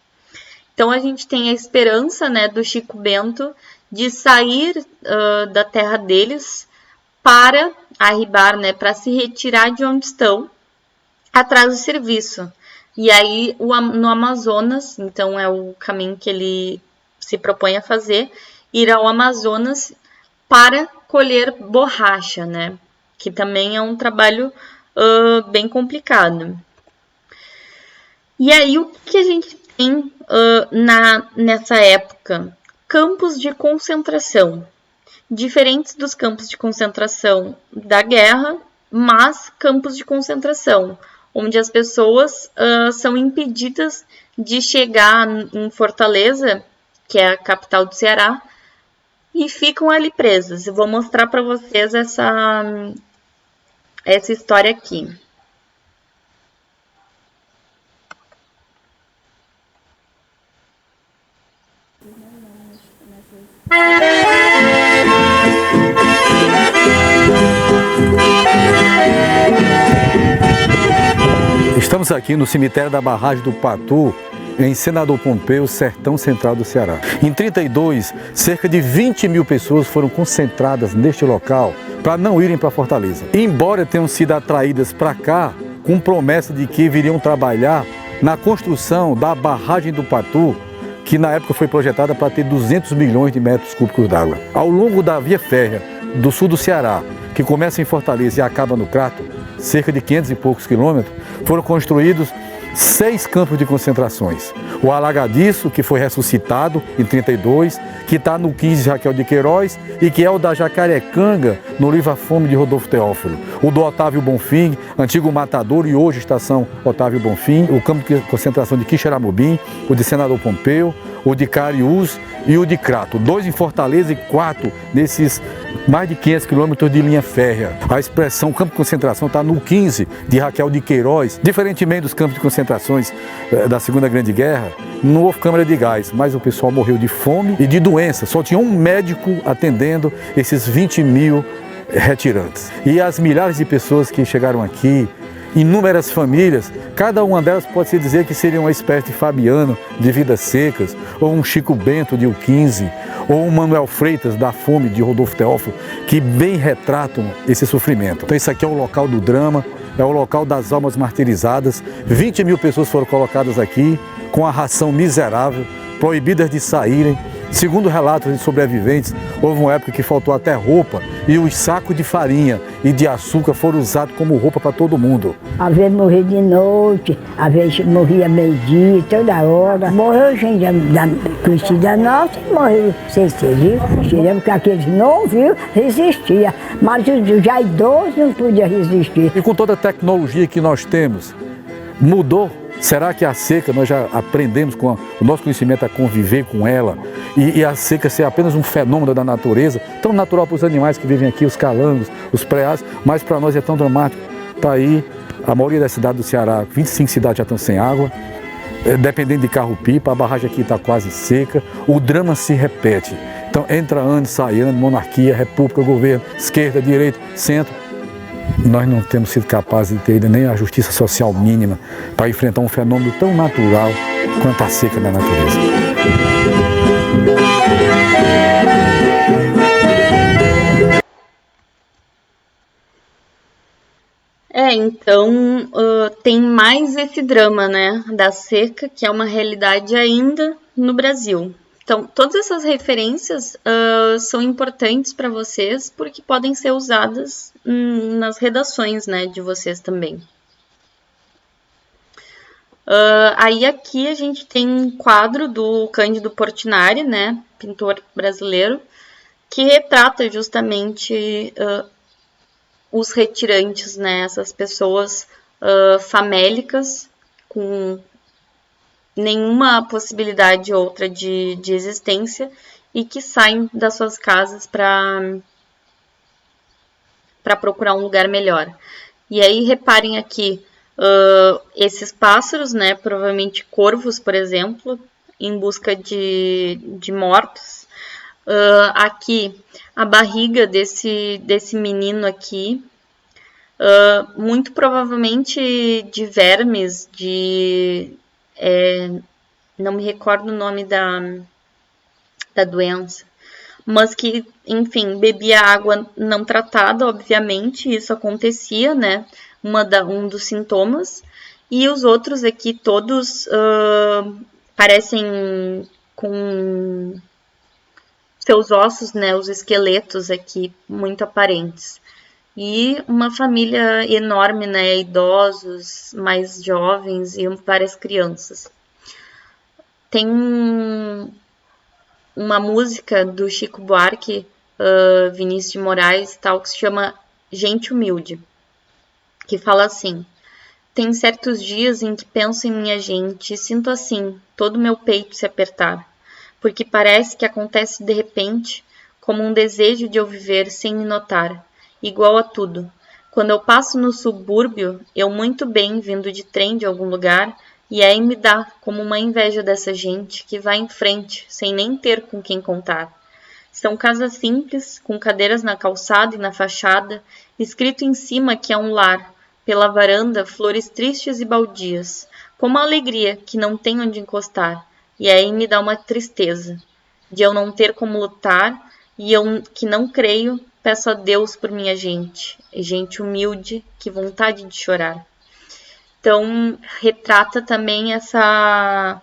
Então a gente tem a esperança, né, do Chico Bento de sair da terra deles para arribar, né, para se retirar de onde estão, atrás do serviço. E aí, no Amazonas, então é o caminho que ele se propõe a fazer, ir ao Amazonas para colher borracha, né? Que também é um trabalho bem complicado. E aí, o que a gente tem nessa época? Campos de concentração. Diferentes dos campos de concentração da guerra, mas campos de concentração, onde as pessoas são impedidas de chegar em Fortaleza, que é a capital do Ceará, e ficam ali presas. Eu vou mostrar para vocês essa história aqui. Estamos aqui no cemitério da Barragem do Patu, em Senador Pompeu, sertão central do Ceará. Em 32, cerca de 20 mil pessoas foram concentradas neste local para não irem para Fortaleza. Embora tenham sido atraídas para cá com promessa de que viriam trabalhar na construção da Barragem do Patu, que na época foi projetada para ter 200 milhões de metros cúbicos d'água. Ao longo da via férrea do sul do Ceará, que começa em Fortaleza e acaba no Crato, cerca de 500 e poucos quilômetros, foram construídos 6 campos de concentrações. O Alagadiço, que foi ressuscitado em 32, que está no 15 Raquel de Queiroz, e que é o da Jacarecanga, no livro A Fome de Rodolfo Teófilo. O do Otávio Bonfim, antigo Matadouro e hoje Estação Otávio Bonfim. O campo de concentração de Quixeramobim, o de Senador Pompeu, o de Cariús e o de Crato. 2 em Fortaleza e 4 nesses mais de 500 quilômetros de linha férrea. A expressão campo de concentração está no 15 de Raquel de Queiroz. Diferentemente dos campos de concentrações da Segunda Grande Guerra, não houve câmara de gás, mas o pessoal morreu de fome e de doença. Só tinha um médico atendendo esses 20 mil retirantes. E as milhares de pessoas que chegaram aqui, inúmeras famílias, cada uma delas pode-se dizer que seria uma espécie de Fabiano de Vidas Secas, ou um Chico Bento de U15, ou um Manuel Freitas da Fome de Rodolfo Teófilo, que bem retratam esse sofrimento. Então esse aqui é o local do drama, é o local das almas martirizadas. 20 mil pessoas foram colocadas aqui com a ração miserável, proibidas de saírem. Segundo relatos de sobreviventes, houve uma época que faltou até roupa e os sacos de farinha e de açúcar foram usados como roupa para todo mundo. Às vezes morria de noite, às vezes morria meio-dia, toda hora. Morreu gente conhecida nossa e morreu sem ser viu? Porque aqueles não viu, resistia. Mas os já idosos não podiam resistir. E com toda a tecnologia que nós temos, mudou? Será que a seca, nós já aprendemos com o nosso conhecimento a conviver com ela e a seca ser apenas um fenômeno da natureza, tão natural para os animais que vivem aqui, os calangos, os preás, mas para nós é tão dramático. Está aí, a maioria das cidades do Ceará, 25 cidades já estão sem água, dependendo de carro-pipa, a barragem aqui está quase seca, o drama se repete. Então entra ano, sai ano, monarquia, república, governo, esquerda, direita, centro. Nós não temos sido capazes de ter ainda nem a justiça social mínima para enfrentar um fenômeno tão natural quanto a seca da natureza. Então tem mais esse drama, né, da seca, que é uma realidade ainda no Brasil. Então, todas essas referências são importantes para vocês porque podem ser usadas nas redações, né, de vocês também. Aí aqui a gente tem um quadro do Cândido Portinari, né, pintor brasileiro, que retrata justamente os retirantes, né? Essas pessoas famélicas, com nenhuma possibilidade outra de existência, e que saem das suas casas para procurar um lugar melhor. E aí, reparem aqui, esses pássaros, né, provavelmente corvos, por exemplo, em busca de mortos. Aqui, a barriga desse menino aqui, muito provavelmente de vermes, não me recordo o nome da doença, mas que, enfim, bebia água não tratada, obviamente, isso acontecia, né? Um dos sintomas. E os outros aqui todos parecem com seus ossos, né? Os esqueletos aqui muito aparentes. E uma família enorme, né? Idosos, mais jovens e várias crianças. Tem uma música do Chico Buarque, Vinícius de Moraes, tal, que se chama Gente Humilde, que fala assim: tem certos dias em que penso em minha gente e sinto assim, todo meu peito se apertar, porque parece que acontece de repente, como um desejo de eu viver sem me notar, igual a tudo. Quando eu passo no subúrbio, eu muito bem vindo de trem de algum lugar, e aí me dá como uma inveja dessa gente que vai em frente, sem nem ter com quem contar. São casas simples, com cadeiras na calçada e na fachada, escrito em cima que é um lar, pela varanda flores tristes e baldias, como a alegria que não tem onde encostar, e aí me dá uma tristeza, de eu não ter como lutar, e eu que não creio, peço a Deus por minha gente, gente humilde, que vontade de chorar. Então, retrata também essa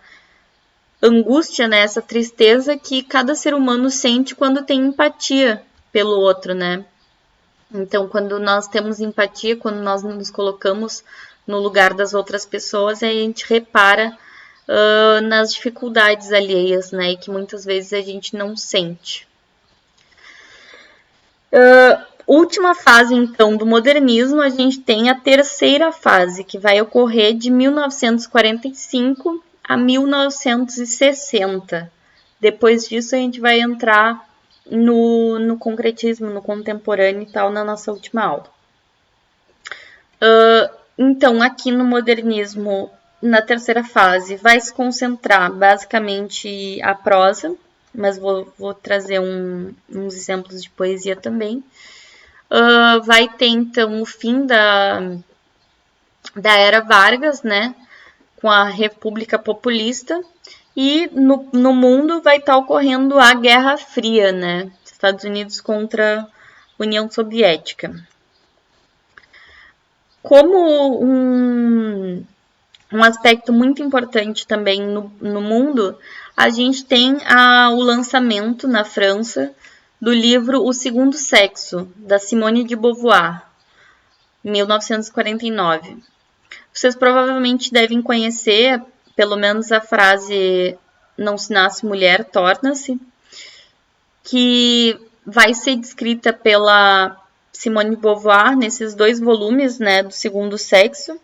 angústia, né? Essa tristeza que cada ser humano sente quando tem empatia pelo outro, né? Então, quando nós temos empatia, quando nós nos colocamos no lugar das outras pessoas, a gente repara nas dificuldades alheias, né? E que muitas vezes a gente não sente. Última fase, então, do modernismo, a gente tem a terceira fase, que vai ocorrer de 1945 a 1960. Depois disso, a gente vai entrar no concretismo, no contemporâneo e tal, na nossa última aula. Então, aqui no modernismo, na terceira fase, vai se concentrar basicamente a prosa, mas vou trazer uns exemplos de poesia também. Vai ter, então, o fim da Era Vargas, né, com a República Populista, e no mundo vai estar ocorrendo a Guerra Fria, né, Estados Unidos contra a União Soviética. Como um aspecto muito importante também no mundo, a gente tem o lançamento na França do livro O Segundo Sexo, da Simone de Beauvoir, 1949. Vocês provavelmente devem conhecer, pelo menos, a frase "não se nasce mulher, torna-se", que vai ser descrita pela Simone de Beauvoir nesses 2 volumes, né, do Segundo Sexo.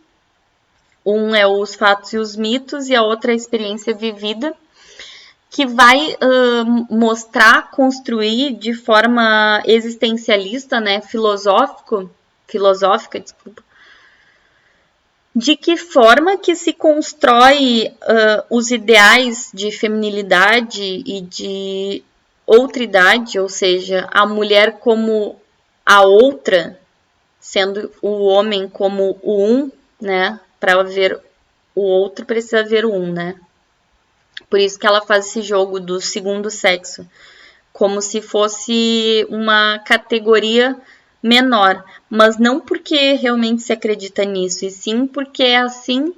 Um é Os Fatos e os Mitos e a outra é a Experiência Vivida, que vai mostrar, construir de forma existencialista, né, filosófica, de que forma que se constrói os ideais de feminilidade e de outridade, ou seja, a mulher como a outra, sendo o homem como o um, né, para ver o outro precisa ver o um, né. Por isso que ela faz esse jogo do segundo sexo, como se fosse uma categoria menor, mas não porque realmente se acredita nisso, e sim porque é assim,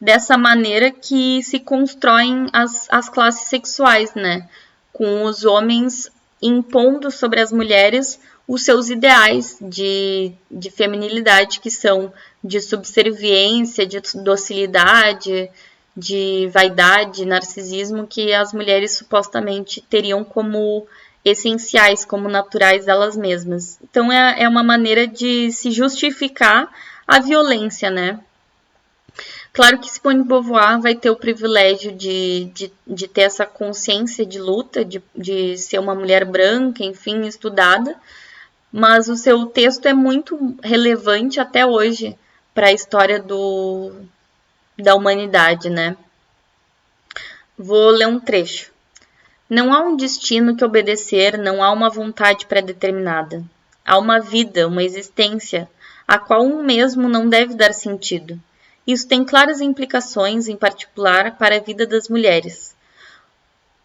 dessa maneira que se constroem as classes sexuais, né? Com os homens impondo sobre as mulheres os seus ideais de feminilidade, que são de subserviência, de docilidade, de vaidade, narcisismo, que as mulheres supostamente teriam como essenciais como naturais delas mesmas. Então é uma maneira de se justificar a violência, né? Claro que Simone de Beauvoir vai ter o privilégio de ter essa consciência de luta, de ser uma mulher branca, enfim, estudada, mas o seu texto é muito relevante até hoje para a história da humanidade, né? Vou ler um trecho. Não há um destino que obedecer, não há uma vontade pré-determinada. Há uma vida, uma existência, a qual um mesmo não deve dar sentido. Isso tem claras implicações, em particular, para a vida das mulheres.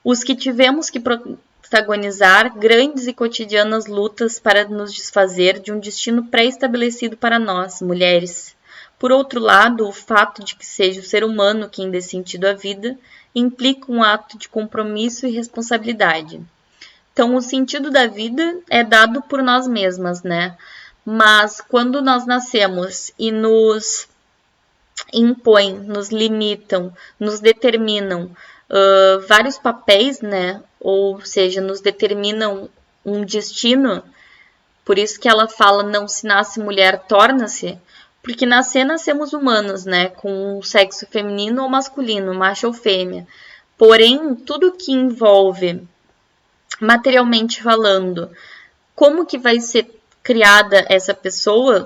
Os que tivemos que protagonizar grandes e cotidianas lutas para nos desfazer de um destino pré-estabelecido para nós, mulheres. Por outro lado, o fato de que seja o ser humano quem dê sentido à vida implica um ato de compromisso e responsabilidade. Então, o sentido da vida é dado por nós mesmas, né? Mas quando nós nascemos e nos impõem, nos limitam, nos determinam vários papéis, né? Ou seja, nos determinam um destino. Por isso que ela fala, não se nasce mulher, torna-se. Porque nascemos humanos, né? Com o sexo feminino ou masculino, macho ou fêmea. Porém, tudo que envolve, materialmente falando, como que vai ser criada essa pessoa,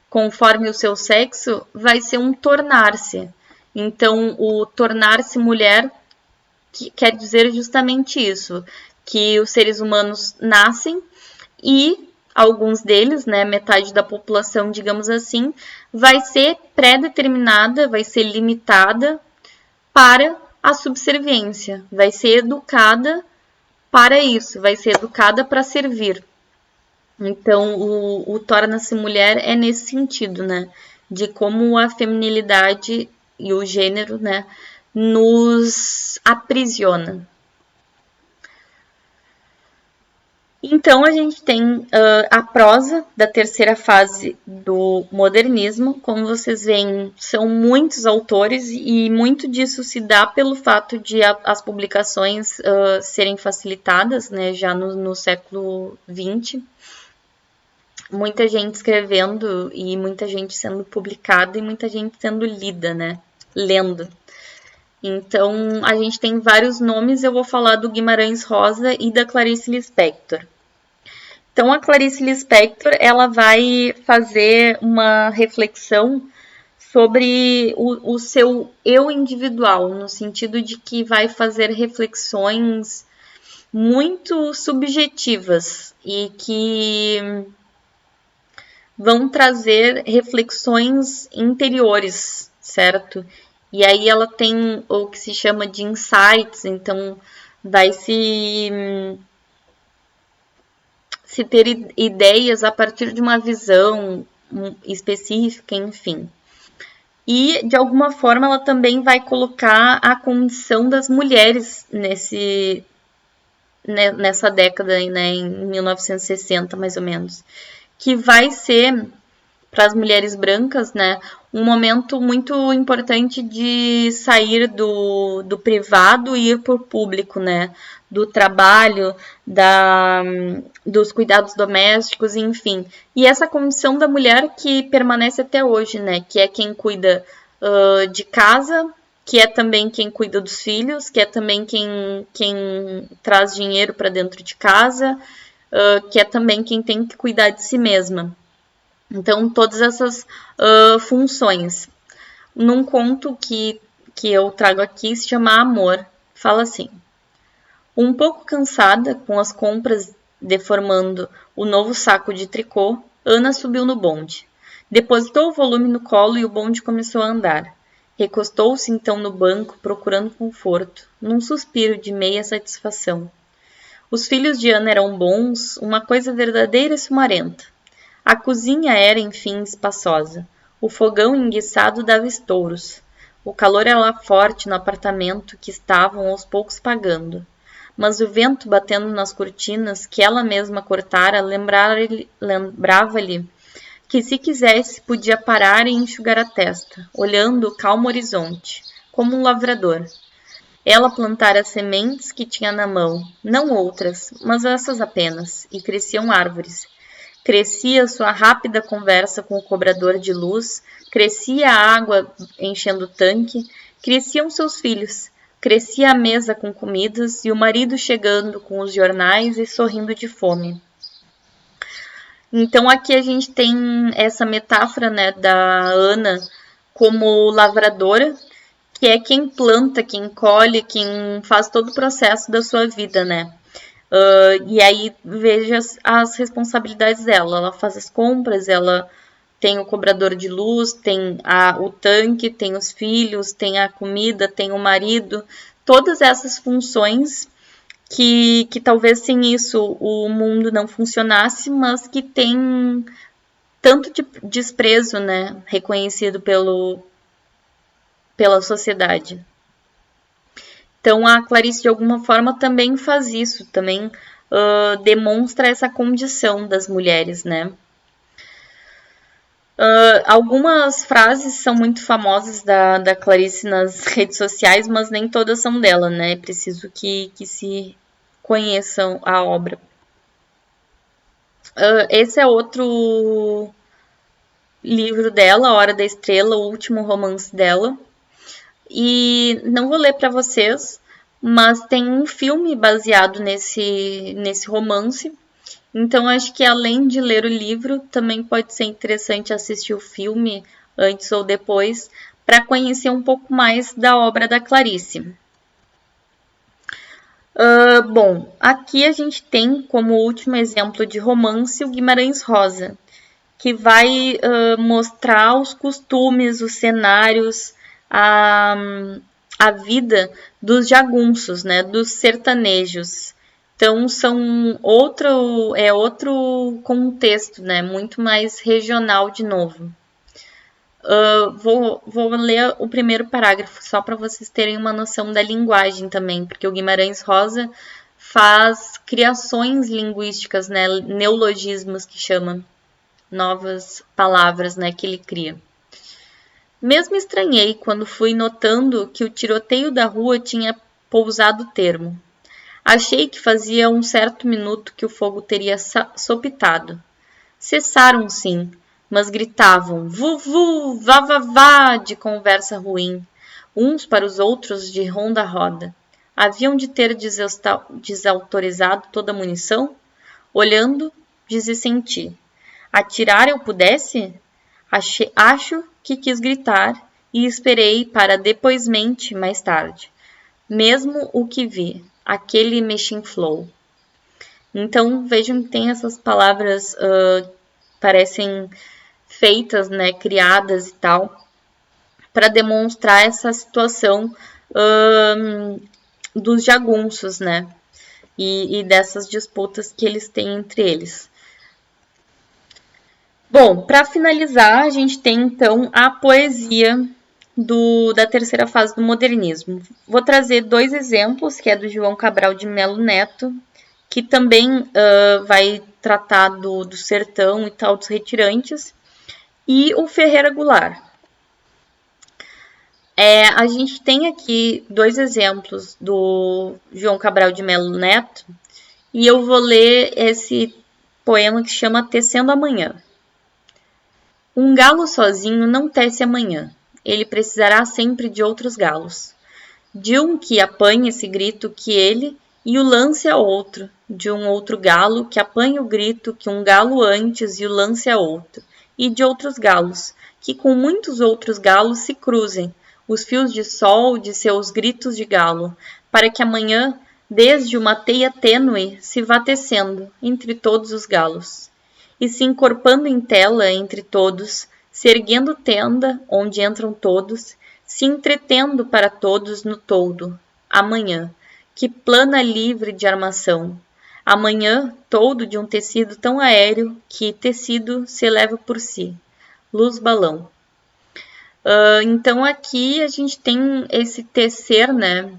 conforme o seu sexo, vai ser um tornar-se. Então, o tornar-se mulher quer dizer justamente isso, que os seres humanos nascem e alguns deles, né, metade da população, digamos assim, vai ser pré-determinada, vai ser limitada para a subserviência, vai ser educada para isso, vai ser educada para servir. Então, o torna-se mulher é nesse sentido, né? De como a feminilidade e o gênero, né, nos aprisiona. Então, a gente tem a prosa da terceira fase do modernismo. Como vocês veem, são muitos autores e muito disso se dá pelo fato de as publicações serem facilitadas, né, já no século XX. Muita gente escrevendo e muita gente sendo publicada e muita gente sendo lida, né, lendo. Então, a gente tem vários nomes, eu vou falar do Guimarães Rosa e da Clarice Lispector. Então, a Clarice Lispector, ela vai fazer uma reflexão sobre o seu eu individual, no sentido de que vai fazer reflexões muito subjetivas e que vão trazer reflexões interiores, certo? E aí ela tem o que se chama de insights, então vai se ter ideias a partir de uma visão específica, enfim. E, de alguma forma, ela também vai colocar a condição das mulheres nessa década, né, em 1960, mais ou menos, que vai ser, para as mulheres brancas, né, um momento muito importante de sair do privado e ir para o público, né, do trabalho, dos cuidados domésticos, enfim. E essa condição da mulher que permanece até hoje, né, que é quem cuida de casa, que é também quem cuida dos filhos, que é também quem traz dinheiro para dentro de casa, que é também quem tem que cuidar de si mesma. Então, todas essas funções. Num conto que eu trago aqui, se chama Amor, fala assim: um pouco cansada, com as compras deformando o novo saco de tricô, Ana subiu no bonde. Depositou o volume no colo e o bonde começou a andar. Recostou-se então no banco, procurando conforto, num suspiro de meia satisfação. Os filhos de Ana eram bons, uma coisa verdadeira e sumarenta. A cozinha era, enfim, espaçosa. O fogão enguiçado dava estouros. O calor era forte no apartamento que estavam aos poucos pagando. Mas o vento batendo nas cortinas que ela mesma cortara lembrava-lhe que, se quisesse, podia parar e enxugar a testa, olhando o calmo horizonte, como um lavrador. Ela plantara as sementes que tinha na mão, não outras, mas essas apenas, e cresciam árvores. Crescia sua rápida conversa com o cobrador de luz, crescia a água enchendo o tanque, cresciam seus filhos, crescia a mesa com comidas e o marido chegando com os jornais e sorrindo de fome. Então aqui a gente tem essa metáfora, né, da Ana como lavradora, que é quem planta, quem colhe, quem faz todo o processo da sua vida, né? E aí veja as responsabilidades dela. Ela faz as compras, ela tem o cobrador de luz, tem o tanque, tem os filhos, tem a comida, tem o marido. Todas essas funções que talvez sem isso o mundo não funcionasse, mas que tem tanto de desprezo, né, reconhecido pela sociedade. Então a Clarice de alguma forma também faz isso, também demonstra essa condição das mulheres, né? Algumas frases são muito famosas da Clarice nas redes sociais, mas nem todas são dela, né? É preciso que se conheçam a obra. Esse é outro livro dela, A Hora da Estrela, o último romance dela. E não vou ler para vocês, mas tem um filme baseado nesse romance. Então, acho que além de ler o livro, também pode ser interessante assistir o filme antes ou depois, para conhecer um pouco mais da obra da Clarice. Bom, aqui a gente tem como último exemplo de romance o Guimarães Rosa, que vai mostrar os costumes, os cenários, a vida dos jagunços, né, dos sertanejos. Então são outro contexto, né, muito mais regional de novo. Vou ler o primeiro parágrafo só para vocês terem uma noção da linguagem também, porque o Guimarães Rosa faz criações linguísticas, né, neologismos que chama, novas palavras, né, que ele cria. Mesmo estranhei quando fui notando que o tiroteio da rua tinha pousado termo. Achei que fazia um certo minuto que o fogo teria sopitado. Cessaram, sim, mas gritavam vu, vá, vá, vá, de conversa ruim, uns para os outros de ronda roda. Haviam de ter desautorizado toda a munição? Olhando, dissenti. Atirar eu pudesse? Acho que quis gritar e esperei para depoismente, mais tarde. Mesmo o que vi, aquele mexinflou. Então, vejam que tem essas palavras parecem feitas, né, criadas e tal, para demonstrar essa situação dos jagunços, né, e dessas disputas que eles têm entre eles. Bom, para finalizar, a gente tem então a poesia da terceira fase do modernismo. Vou trazer dois exemplos, que é do João Cabral de Melo Neto, que também vai tratar do sertão e tal, dos retirantes, e o Ferreira Goulart. A gente tem aqui dois exemplos do João Cabral de Melo Neto, e eu vou ler esse poema que chama Tecendo Amanhã. Um galo sozinho não tece amanhã, ele precisará sempre de outros galos. De um que apanhe esse grito que ele e o lance a outro, de um outro galo que apanhe o grito que um galo antes e o lance a outro, e de outros galos, que com muitos outros galos se cruzem, os fios de sol de seus gritos de galo, para que amanhã, desde uma teia tênue, se vá tecendo entre todos os galos. E se encorpando em tela entre todos, se erguendo tenda onde entram todos, se entretendo para todos no toldo, amanhã, que plana livre de armação, amanhã todo de um tecido tão aéreo que tecido se eleva por si, luz balão. Então aqui a gente tem esse tecer, né,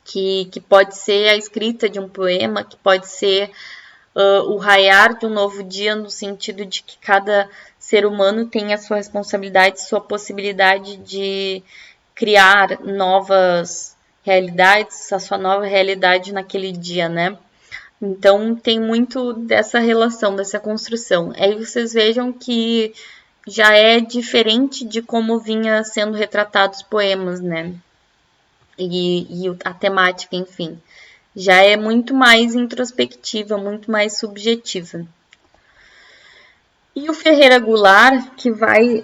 que pode ser a escrita de um poema, que pode ser o raiar de um novo dia, no sentido de que cada ser humano tem a sua responsabilidade, sua possibilidade de criar novas realidades, a sua nova realidade naquele dia, né? Então tem muito dessa relação, dessa construção. Aí vocês vejam que já é diferente de como vinha sendo retratados os poemas, né? E a temática, enfim. Já é muito mais introspectiva, muito mais subjetiva. E o Ferreira Goulart, que vai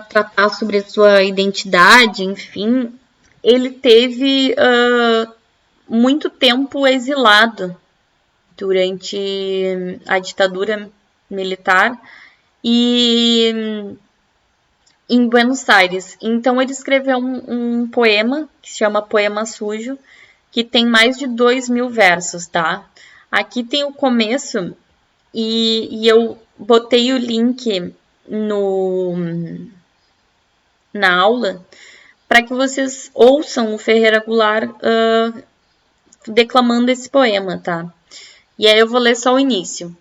tratar sobre a sua identidade, enfim, ele teve muito tempo exilado durante a ditadura militar e em Buenos Aires. Então ele escreveu um poema que se chama Poema Sujo, que tem mais de 2.000 versos, tá? Aqui tem o começo e eu botei o link na aula para que vocês ouçam o Ferreira Goulart declamando esse poema, tá? E aí eu vou ler só o início.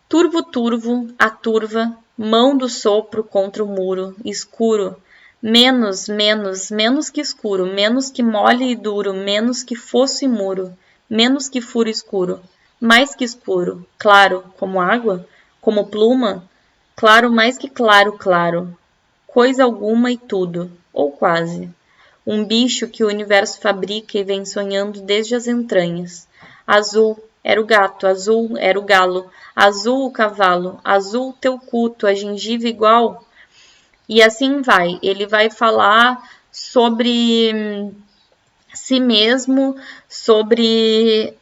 Turvo, turvo, a turva, mão do sopro contra o muro, escuro, menos, menos, menos que escuro, menos que mole e duro, menos que fosso e muro, menos que furo escuro, mais que escuro, claro, como água, como pluma, claro mais que claro, claro, coisa alguma e tudo, ou quase. Um bicho que o universo fabrica e vem sonhando desde as entranhas. Azul era o gato, azul era o galo, azul o cavalo, azul teu culto, a gengiva igual. E assim vai. Ele vai falar sobre si mesmo, sobre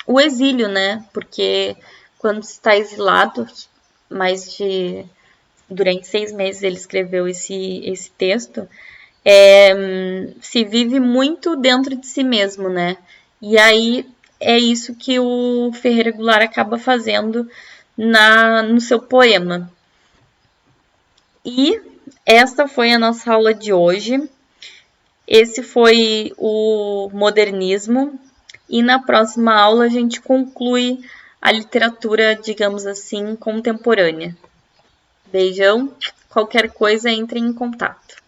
o exílio, né? Porque quando se está exilado, durante 6 meses ele escreveu esse texto, se vive muito dentro de si mesmo, né? E aí é isso que o Ferreira Goulart acaba fazendo no seu poema. E esta foi a nossa aula de hoje. Esse foi o modernismo. E na próxima aula a gente conclui a literatura, digamos assim, contemporânea. Beijão. Qualquer coisa, entre em contato.